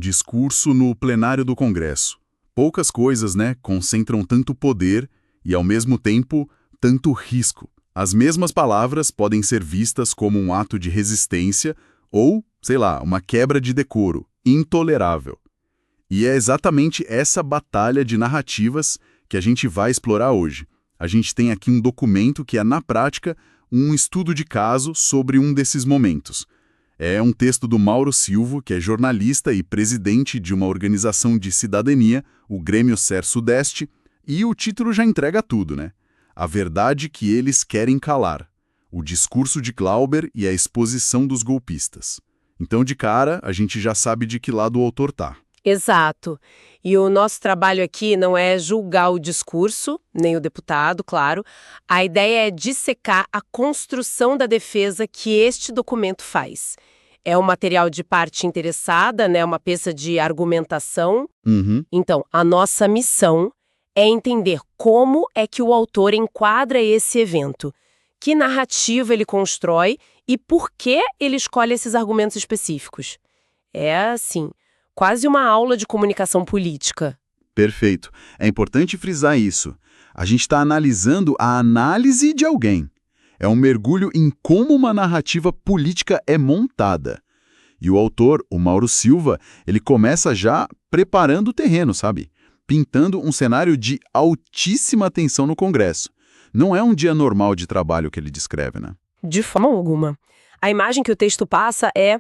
discurso no plenário do Congresso. Poucas coisas, né, concentram tanto poder e, ao mesmo tempo, tanto risco. As mesmas palavras podem ser vistas como um ato de resistência ou, sei lá, uma quebra de decoro, intolerável. E é exatamente essa batalha de narrativas que a gente vai explorar hoje. A gente tem aqui um documento que é, na prática, um estudo de caso sobre um desses momentos. É um texto do Mauro Silva, que é jornalista e presidente de uma organização de cidadania, o Grêmio Ser Sudeste, e o título já entrega tudo, né? A verdade que eles querem calar. O discurso de Glauber e a exposição dos golpistas. Então, de cara, a gente já sabe de que lado o autor tá. Exato. E o nosso trabalho aqui não é julgar o discurso, nem o deputado, claro. A ideia é dissecar a construção da defesa que este documento faz. É um material de parte interessada, né, uma peça de argumentação. Então, a nossa missão é entender como é que o autor enquadra esse evento, que narrativa ele constrói e por que ele escolhe esses argumentos específicos. É assim, quase uma aula de comunicação política. Perfeito. É importante frisar isso. A gente está analisando a análise de alguém. É um mergulho em como uma narrativa política é montada. E o autor, o Mauro Silva, ele começa já preparando o terreno, sabe? Pintando um cenário de altíssima tensão no Congresso. Não é um dia normal de trabalho que ele descreve, né? De forma alguma. A imagem que o texto passa é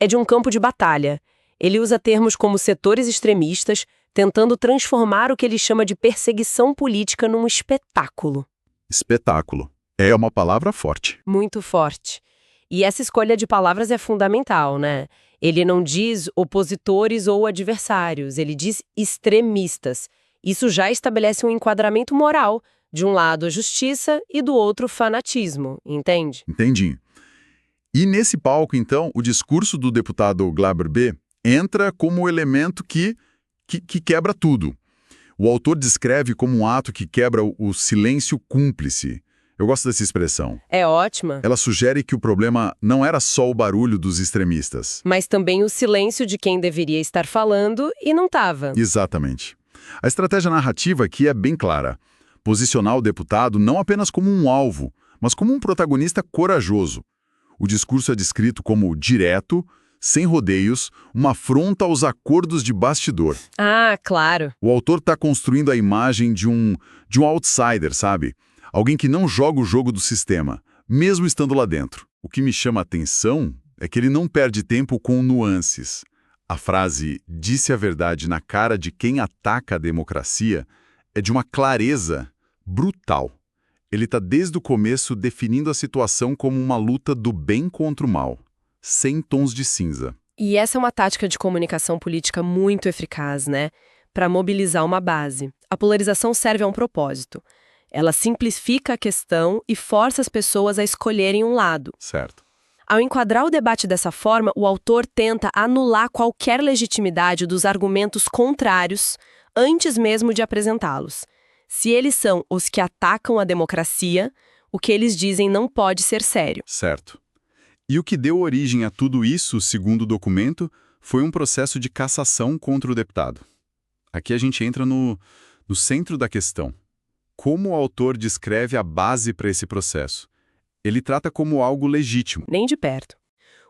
de um campo de batalha. Ele usa termos como setores extremistas, tentando transformar o que ele chama de perseguição política num espetáculo. Espetáculo. É uma palavra forte. Muito forte. E essa escolha de palavras é fundamental, né? Ele não diz opositores ou adversários, ele diz extremistas. Isso já estabelece um enquadramento moral. De um lado a justiça e do outro o fanatismo, entende? Entendi. E nesse palco, então, o discurso do deputado Glauber B. entra como elemento que quebra tudo. O autor descreve como um ato que quebra o silêncio cúmplice. Eu gosto dessa expressão. É ótima. Ela sugere que o problema não era só o barulho dos extremistas. Mas também o silêncio de quem deveria estar falando e não estava. Exatamente. A estratégia narrativa aqui é bem clara. Posicionar o deputado não apenas como um alvo, mas como um protagonista corajoso. O discurso é descrito como direto, sem rodeios, uma afronta aos acordos de bastidor. Ah, claro. O autor está construindo a imagem de um outsider, sabe? Alguém que não joga o jogo do sistema, mesmo estando lá dentro. O que me chama a atenção é que ele não perde tempo com nuances. A frase "disse a verdade na cara de quem ataca a democracia" é de uma clareza brutal. Ele está desde o começo definindo a situação como uma luta do bem contra o mal, sem tons de cinza. E essa é uma tática de comunicação política muito eficaz, né? Para mobilizar uma base. A polarização serve a um propósito. Ela simplifica a questão e força as pessoas a escolherem um lado. Certo. Ao enquadrar o debate dessa forma, o autor tenta anular qualquer legitimidade dos argumentos contrários antes mesmo de apresentá-los. Se eles são os que atacam a democracia, o que eles dizem não pode ser sério. Certo. E o que deu origem a tudo isso, segundo o documento, foi um processo de cassação contra o deputado. Aqui a gente entra no centro da questão. Como o autor descreve a base para esse processo? Ele trata como algo legítimo. Nem de perto.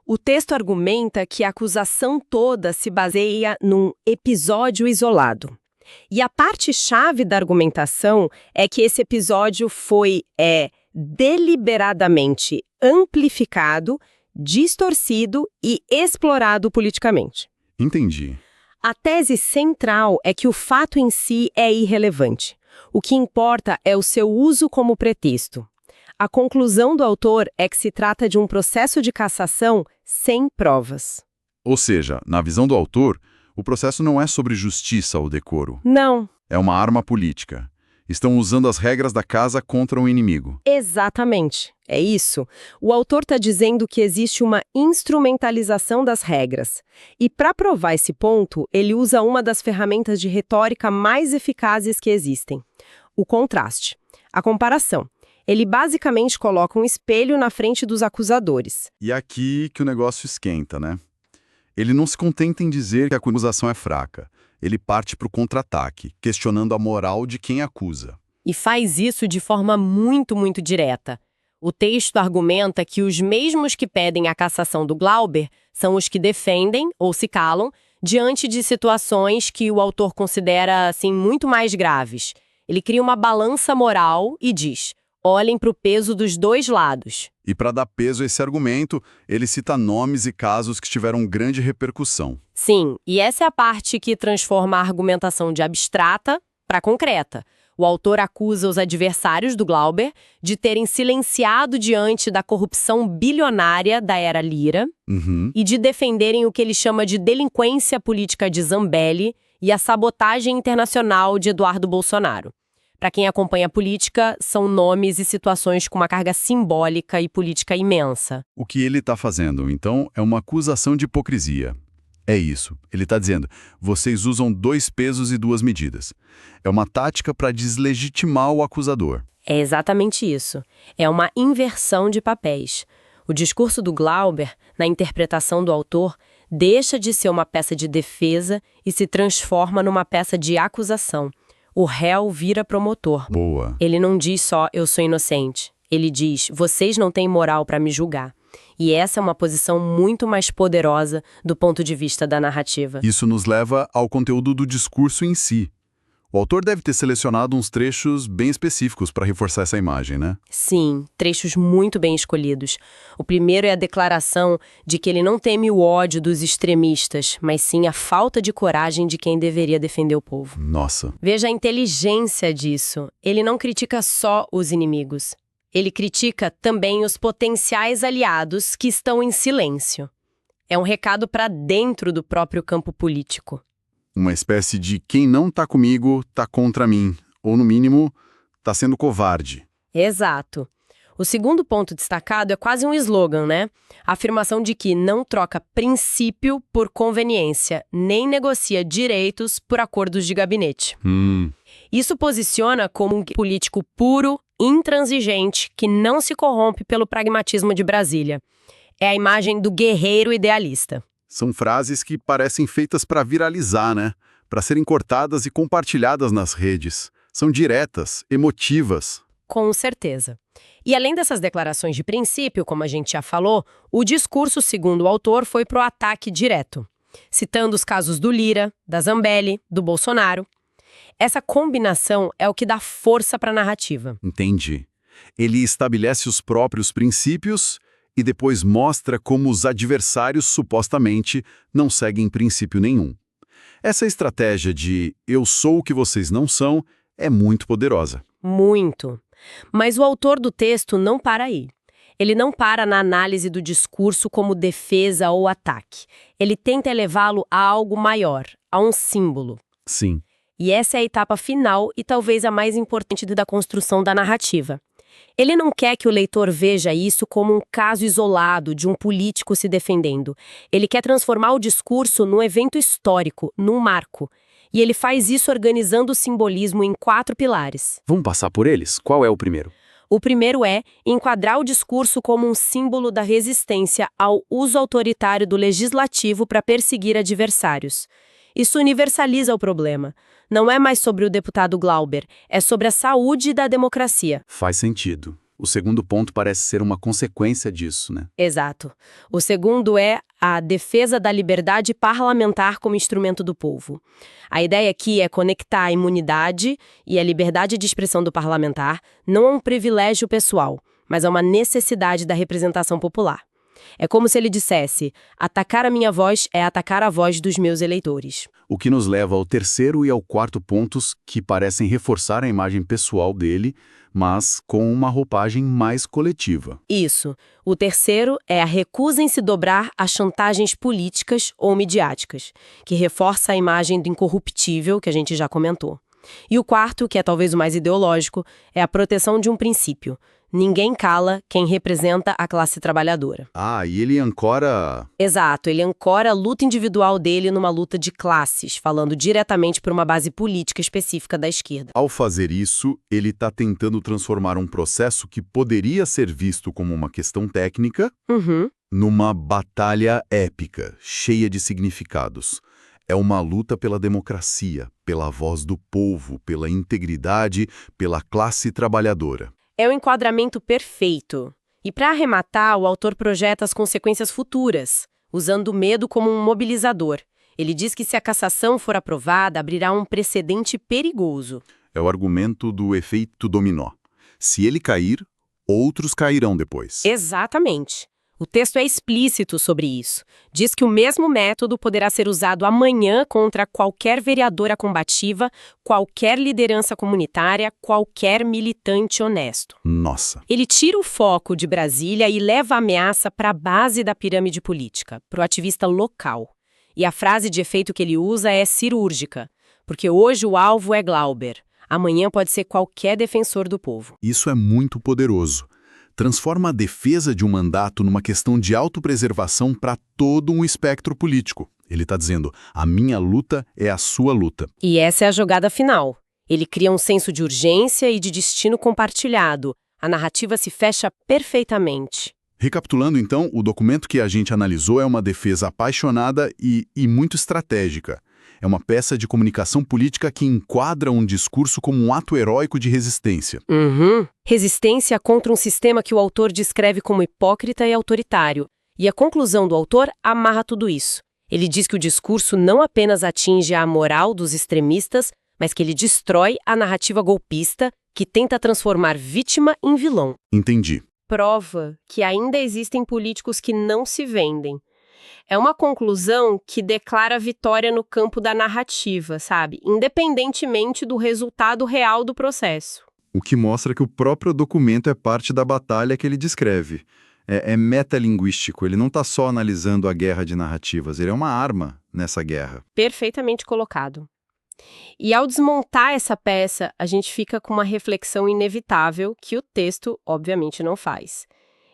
O texto argumenta que a acusação toda se baseia num episódio isolado. E a parte-chave da argumentação é que esse episódio foi deliberadamente amplificado, distorcido e explorado politicamente. Entendi. A tese central é que o fato em si é irrelevante. O que importa é o seu uso como pretexto. A conclusão do autor é que se trata de um processo de cassação sem provas. Ou seja, na visão do autor, o processo não é sobre justiça ou decoro. Não. É uma arma política. Estão usando as regras da casa contra um inimigo. Exatamente. É isso. O autor está dizendo que existe uma instrumentalização das regras. E para provar esse ponto, ele usa uma das ferramentas de retórica mais eficazes que existem: o contraste, a comparação. Ele basicamente coloca um espelho na frente dos acusadores. E é aqui que o negócio esquenta, né? Ele não se contenta em dizer que a acusação é fraca. Ele parte para o contra-ataque, questionando a moral de quem acusa. E faz isso de forma muito, muito direta. O texto argumenta que os mesmos que pedem a cassação do Glauber são os que defendem, ou se calam, diante de situações que o autor considera, assim, muito mais graves. Ele cria uma balança moral e diz: olhem para o peso dos dois lados. E para dar peso a esse argumento, ele cita nomes e casos que tiveram grande repercussão. Sim, e essa é a parte que transforma a argumentação de abstrata para concreta. O autor acusa os adversários do Glauber de terem silenciado diante da corrupção bilionária da era Lira e de defenderem o que ele chama de delinquência política de Zambelli e a sabotagem internacional de Eduardo Bolsonaro. Para quem acompanha a política, são nomes e situações com uma carga simbólica e política imensa. O que ele está fazendo, então, é uma acusação de hipocrisia. É isso. Ele está dizendo, vocês usam dois pesos e duas medidas. É uma tática para deslegitimar o acusador. É exatamente isso. É uma inversão de papéis. O discurso do Glauber, na interpretação do autor, deixa de ser uma peça de defesa e se transforma numa peça de acusação. O réu vira promotor. Boa. Ele não diz só, eu sou inocente. Ele diz, vocês não têm moral para me julgar. E essa é uma posição muito mais poderosa do ponto de vista da narrativa. Isso nos leva ao conteúdo do discurso em si. O autor deve ter selecionado uns trechos bem específicos para reforçar essa imagem, né? Sim, trechos muito bem escolhidos. O primeiro é a declaração de que ele não teme o ódio dos extremistas, mas sim a falta de coragem de quem deveria defender o povo. Nossa. Veja a inteligência disso. Ele não critica só os inimigos. Ele critica também os potenciais aliados que estão em silêncio. É um recado para dentro do próprio campo político. Uma espécie de quem não tá comigo, tá contra mim. Ou, no mínimo, tá sendo covarde. Exato. O segundo ponto destacado é quase um slogan, né? A afirmação de que não troca princípio por conveniência, nem negocia direitos por acordos de gabinete. Isso posiciona como um político puro, intransigente, que não se corrompe pelo pragmatismo de Brasília. É a imagem do guerreiro idealista. São frases que parecem feitas para viralizar, né? Para serem cortadas e compartilhadas nas redes. São diretas, emotivas. Com certeza. E além dessas declarações de princípio, como a gente já falou, o discurso, segundo o autor, foi pro ataque direto, citando os casos do Lira, da Zambelli, do Bolsonaro. Essa combinação é o que dá força para a narrativa. Entendi. Ele estabelece os próprios princípios e depois mostra como os adversários supostamente não seguem princípio nenhum. Essa estratégia de eu sou o que vocês não são é muito poderosa. Muito. Mas o autor do texto não para aí. Ele não para na análise do discurso como defesa ou ataque. Ele tenta elevá-lo a algo maior, a um símbolo. Sim. E essa é a etapa final e talvez a mais importante da construção da narrativa. Ele não quer que o leitor veja isso como um caso isolado de um político se defendendo. Ele quer transformar o discurso num evento histórico, num marco. E ele faz isso organizando o simbolismo em 4 pilares. Vamos passar por eles? Qual é o primeiro? O primeiro é enquadrar o discurso como um símbolo da resistência ao uso autoritário do legislativo para perseguir adversários. Isso universaliza o problema. Não é mais sobre o deputado Glauber, é sobre a saúde da democracia. Faz sentido. O segundo ponto parece ser uma consequência disso, né? Exato. O segundo é a defesa da liberdade parlamentar como instrumento do povo. A ideia aqui é conectar a imunidade e a liberdade de expressão do parlamentar não a um privilégio pessoal, mas a uma necessidade da representação popular. É como se ele dissesse, atacar a minha voz é atacar a voz dos meus eleitores. O que nos leva ao terceiro e ao quarto pontos que parecem reforçar a imagem pessoal dele, mas com uma roupagem mais coletiva. Isso. O terceiro é a recusa em se dobrar a chantagens políticas ou midiáticas, que reforça a imagem do incorruptível que a gente já comentou. E o quarto, que é talvez o mais ideológico, é a proteção de um princípio. Ninguém cala quem representa a classe trabalhadora. Ah, e ele ancora... Exato, ele ancora a luta individual dele numa luta de classes, falando diretamente por uma base política específica da esquerda. Ao fazer isso, ele está tentando transformar um processo que poderia ser visto como uma questão técnica Numa batalha épica, cheia de significados. É uma luta pela democracia, pela voz do povo, pela integridade, pela classe trabalhadora. É o enquadramento perfeito. E para arrematar, o autor projeta as consequências futuras, usando o medo como um mobilizador. Ele diz que se a cassação for aprovada, abrirá um precedente perigoso. É o argumento do efeito dominó. Se ele cair, outros cairão depois. Exatamente. O texto é explícito sobre isso. Diz que o mesmo método poderá ser usado amanhã contra qualquer vereadora combativa, qualquer liderança comunitária, qualquer militante honesto. Nossa. Ele tira o foco de Brasília e leva a ameaça para a base da pirâmide política, para o ativista local. E a frase de efeito que ele usa é cirúrgica, porque hoje o alvo é Glauber, amanhã pode ser qualquer defensor do povo. Isso é muito poderoso. Transforma a defesa de um mandato numa questão de autopreservação para todo um espectro político. Ele está dizendo, a minha luta é a sua luta. E essa é a jogada final. Ele cria um senso de urgência e de destino compartilhado. A narrativa se fecha perfeitamente. Recapitulando, então, o documento que a gente analisou é uma defesa apaixonada e muito estratégica. É uma peça de comunicação política que enquadra um discurso como um ato heróico de resistência. Resistência contra um sistema que o autor descreve como hipócrita e autoritário. E a conclusão do autor amarra tudo isso. Ele diz que o discurso não apenas atinge a moral dos extremistas, mas que ele destrói a narrativa golpista que tenta transformar vítima em vilão. Entendi. Prova que ainda existem políticos que não se vendem. É uma conclusão que declara vitória no campo da narrativa, sabe? Independentemente do resultado real do processo. O que mostra que o próprio documento é parte da batalha que ele descreve. É metalinguístico, ele não está só analisando a guerra de narrativas, ele é uma arma nessa guerra. Perfeitamente colocado. E ao desmontar essa peça, a gente fica com uma reflexão inevitável que o texto, obviamente, não faz.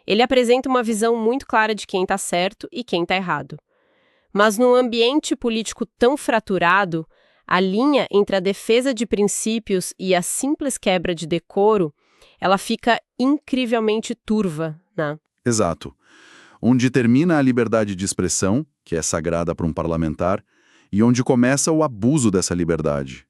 Ele apresenta uma visão muito clara de quem está certo e quem está errado. Mas num ambiente político tão fraturado, a linha entre a defesa de princípios e a simples quebra de decoro, ela fica incrivelmente turva, né? Exato. Onde termina a liberdade de expressão, que é sagrada para um parlamentar, e onde começa o abuso dessa liberdade.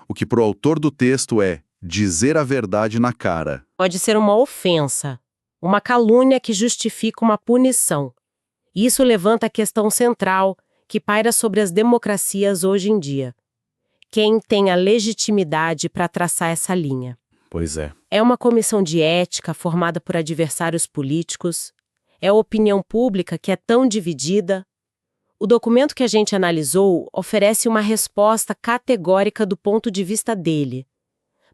O que para o autor do texto é dizer a verdade na cara. Pode ser uma ofensa, uma calúnia que justifica uma punição. Isso levanta a questão central que paira sobre as democracias hoje em dia. Quem tem a legitimidade para traçar essa linha? Pois é. É uma comissão de ética formada por adversários políticos? É a opinião pública que é tão dividida? O documento que a gente analisou oferece uma resposta categórica do ponto de vista dele.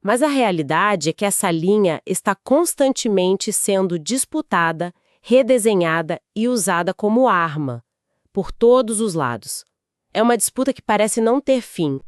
Mas a realidade é que essa linha está constantemente sendo disputada, redesenhada e usada como arma, por todos os lados. É uma disputa que parece não ter fim.